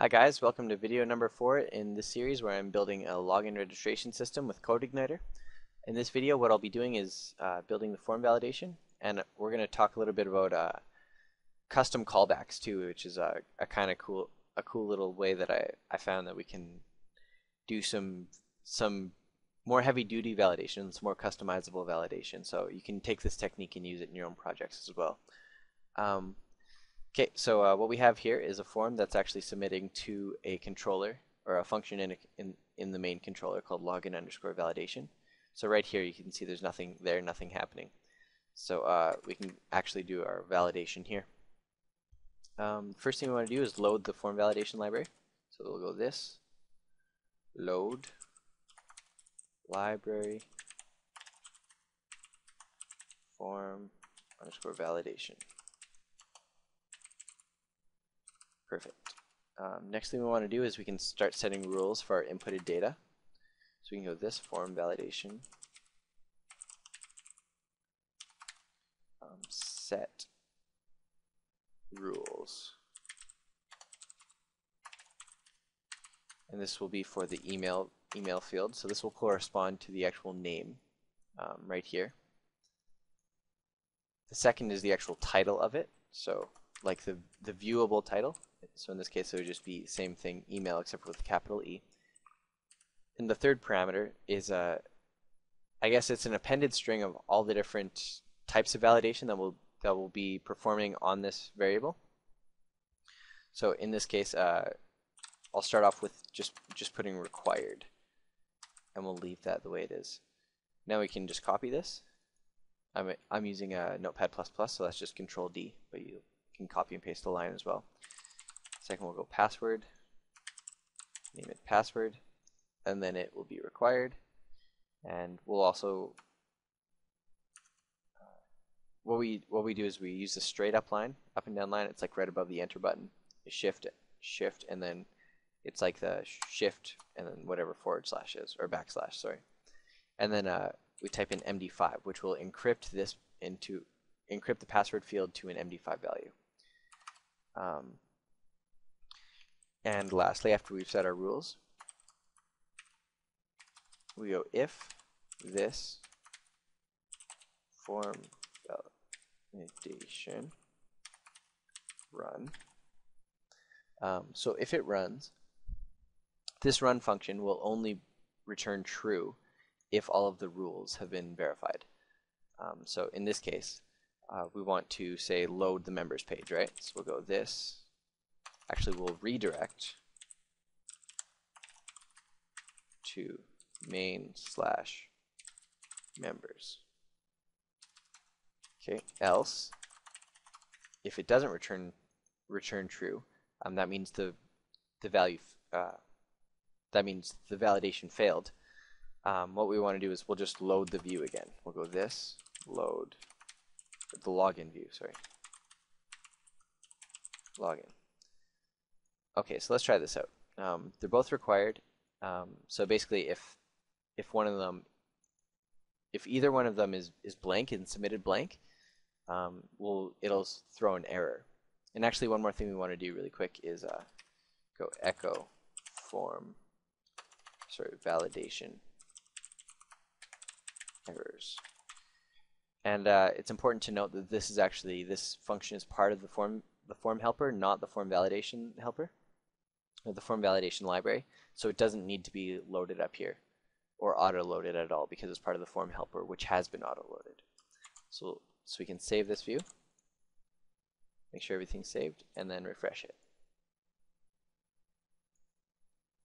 Hi guys, welcome to video number 4 in this series where I'm building a login registration system with CodeIgniter. In this video what I'll be doing is building the form validation, and we're going to talk a little bit about custom callbacks too, which is a kind of cool little way that I found that we can do some more heavy duty validation, some more customizable validation. So you can take this technique and use it in your own projects as well. Okay, so what we have here is a form that's actually submitting to a controller or a function in the main controller called login_validation. So right here you can see there's nothing there, nothing happening. So we can actually do our validation here. First thing we want to do is load the form validation library. So we'll go this, load library form_validation. Perfect. Next thing we want to do is we can start setting rules for our inputted data. So we can go this form validation set rules, and this will be for the email field. So this will correspond to the actual name right here. The second is the actual title of it, so like the viewable title. So in this case, it would just be same thing, email, except for with a capital E. And the third parameter is I guess it's an appended string of all the different types of validation that will be performing on this variable. So in this case, I'll start off with just putting required, and we'll leave that the way it is. Now we can just copy this. I'm using a Notepad++, so that's just Control D, but you can copy and paste the line as well. Second, we'll go password, name it password, and then it will be required. And we'll also what we do is we use the straight up line, up and down line. It's like right above the enter button. You shift, and then it's like the shift and then whatever / is, or / sorry. And then we type in MD5, which will encrypt the password field to an MD5 value. And lastly, after we've set our rules, we go if this form validation run. So if it runs, this run function will only return true if all of the rules have been verified. So in this case, we want to say load the members page, right? So we'll go this. Actually, we'll redirect to main/members. Okay. Else, if it doesn't return true, that means the value that means the validation failed. What we want to do is we'll just load the view again. We'll go this load the login view. Sorry, login. Okay, so let's try this out. They're both required. So basically, if either one of them is blank and submitted blank, it'll throw an error. And actually, one more thing we want to do really quick is go echo validation errors. And it's important to note that this function is part of the form helper, not the form validation helper, or the form validation library. So it doesn't need to be loaded up here or auto-loaded at all because it's part of the form helper, which has been auto-loaded. So we can save this view, make sure everything's saved, and then refresh it.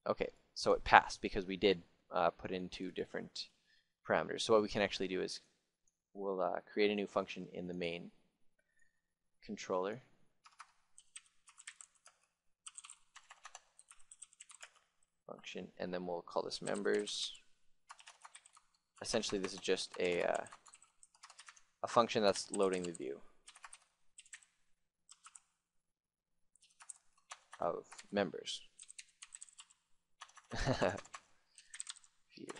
Okay, so it passed because we did put in 2 different parameters. So what we can actually do is we'll create a new function in the main controller. Function, and then we'll call this members. Essentially, this is just a function that's loading the view of members. View.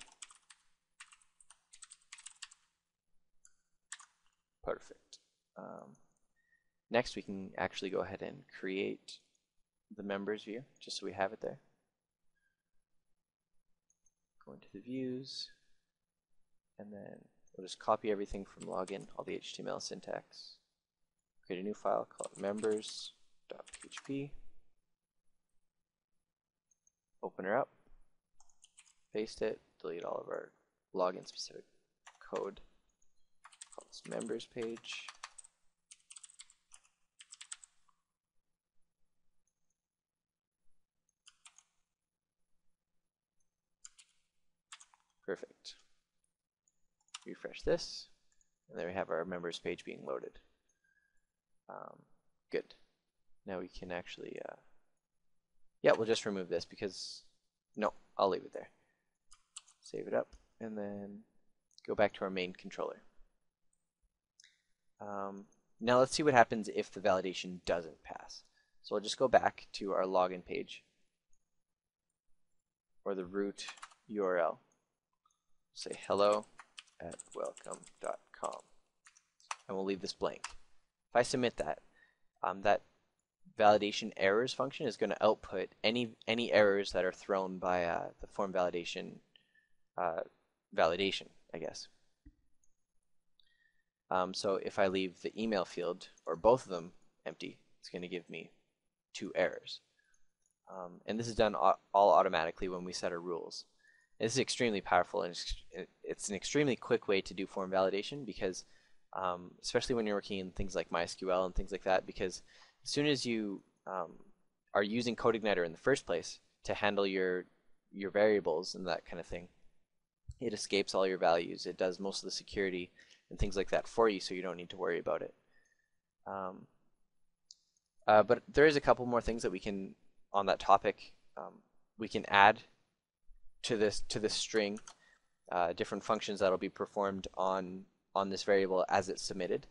Perfect. Next, we can actually go ahead and create the members view, just so we have it there. Go into the views, and then we'll just copy everything from login, all the HTML syntax. Create a new file, call it members.php. Open her up, paste it, delete all of our login specific code. Call this members page. Perfect. Refresh this, and there we have our members page being loaded. Good. Now we can actually, yeah, we'll just remove this because, no, I'll leave it there. Save it up, and then go back to our main controller. Now let's see what happens if the validation doesn't pass. So I'll just go back to our login page, or the root URL. Say hello@welcome.com, and we'll leave this blank. If I submit that, that validation errors function is going to output any errors that are thrown by the form validation validation, I guess. So if I leave the email field or both of them empty, it's going to give me 2 errors. And this is done all automatically when we set our rules. This is extremely powerful, and it's an extremely quick way to do form validation because especially when you're working in things like MySQL and things like that, because as soon as you are using CodeIgniter in the first place to handle your variables and that kind of thing, it escapes all your values. It does most of the security and things like that for you, so you don't need to worry about it. But there is a couple more things that we can, on that topic, we can add to this string, different functions that'll be performed on this variable as it's submitted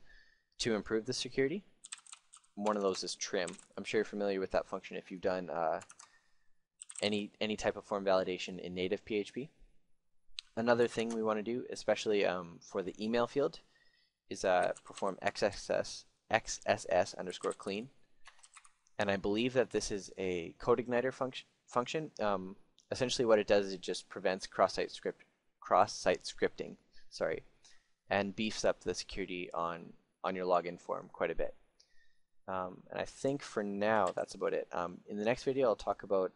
to improve the security. One of those is trim. I'm sure you're familiar with that function if you've done any type of form validation in native PHP. Another thing we want to do, especially for the email field, is perform XSS_clean. And I believe that this is a CodeIgniter function. Essentially what it does is it just prevents cross-site scripting, and beefs up the security on your login form quite a bit. And I think for now that's about it. In the next video I'll talk about,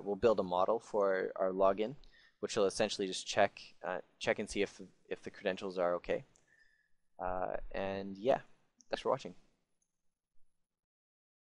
we'll build a model for our login, which will essentially just check and see if the credentials are okay. And yeah, thanks for watching.